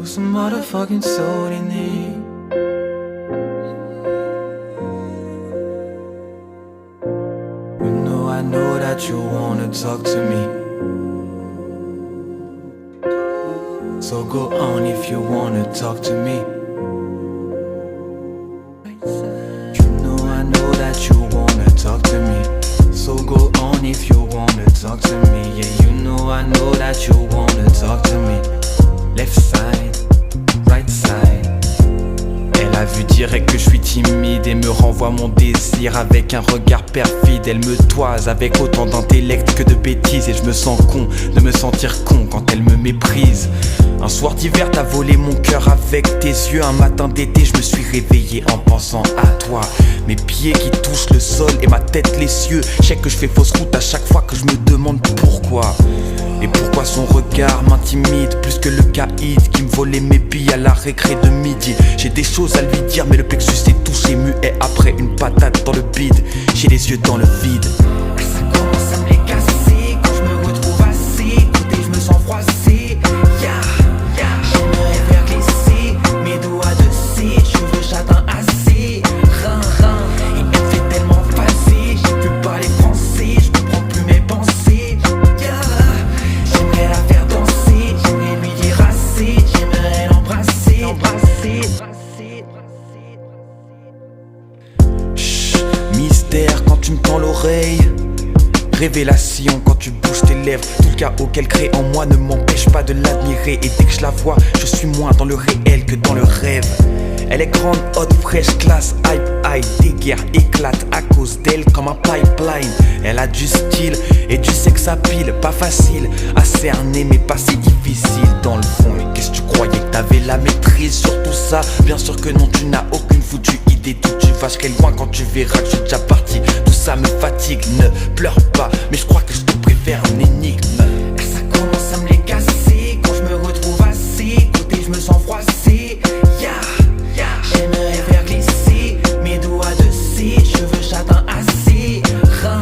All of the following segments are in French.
some motherfucking soul in it. I know that you wanna talk to me, so go on if you wanna talk to me. You know I know that you wanna talk to me, so go on if you wanna talk to me. Yeah, you know I know that you wanna talk to me. Left side, right side. Elle a vu direct que je suis timide et me renvoie mon désir avec un regard perfide. Elle me toise avec autant d'intellect que de bêtises, et je me sens con de me sentir con quand elle me méprise. Un soir d'hiver t'as volé mon cœur avec tes yeux. Un matin d'été je me suis réveillé en pensant à toi. Mes pieds qui touchent le sol et ma tête les cieux. Je sais que je fais fausse route à chaque fois que je me demande pourquoi. Et pourquoi son regard m'intimide plus que le caïd qui me volait mes billes à la récré de midi. J'ai des choses à lui dire mais le plexus est touché, muet après une patate dans le bide. J'ai les yeux dans le vide. Ça commence à me les casser quand je me retrouve assis. Côté je me sens froissé. J'aimerais faire glisser mes doigts de cire, cheveux châtains assez. Rin. Et elle me fait tellement passer. J'ai pu parler français, je comprends plus mes pensées. J'aimerais la faire danser, j'aimerais lui dire assez. J'aimerais l'embrasser. Chut, mystère quand tu me tends l'oreille. Révélation quand tu bouges tes lèvres. Tout le chaos qu'elle crée en moi ne m'empêche pas de l'admirer. Et dès que je la vois, je suis moins dans le réel que dans le rêve. Elle est grande, hot, fraîche, classe, hype, high. Des guerres éclatent à cause d'elle comme un pipeline. Elle a du style et du sex appeal. Pas facile à cerner mais pas si difficile dans le fond. Et qu'est-ce que tu croyais que t'avais la maîtrise sur tout ça? Bien sûr que non, tu n'as aucune foutue idée d'où tu vas. Je serai loin quand tu verras que je suis déjà parti. Tout ça me fatigue, ne pleure pas, mais je crois que je te préfère une énigme. Ça commence à me les casser quand je me retrouve assis. Côté je me sens froissé. J'aimerais faire glisser mes doigts de cire, cheveux châtains assez. Rin.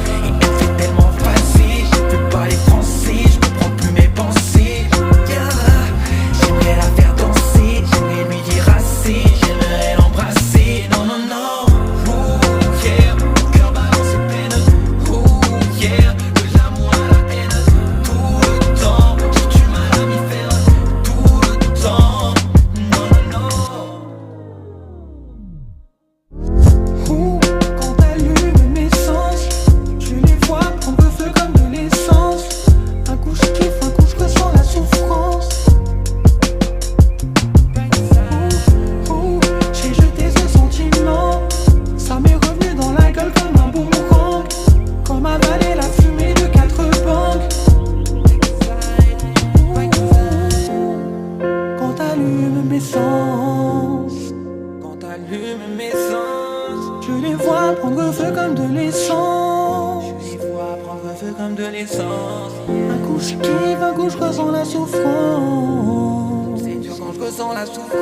Et elle me fait tellement passer. J'ai pu parler français, je comprends plus mes pensées. J'aimerais la faire danser, j'aimerais lui dire assez. J'aimerais l'embrasser. Non. Ooh, yeah, mon cœur balance ses peines. Ooh, yeah, de l'amour à la haine. Tout le temps, j'ai du mal à m'y faire. Tout le temps. Non. Quand t'allumes mes sens, je les vois prendre feu comme de l'essence. Un coup je kiffe, un coup je ressens la souffrance. J'ai jeté ce sentiment, ça m'est revenu dans la gueule comme un boomerang. Comme avaler la fumée de 4 banques. Quand t'allumes mes sens, Quand t'allumes mes sens, je les vois prendre feu comme de l'essence. je les vois prendre feu comme de l'essence. Un coup je kiffe, un coup je ressens la souffrance. C'est dur quand je ressens la souffrance.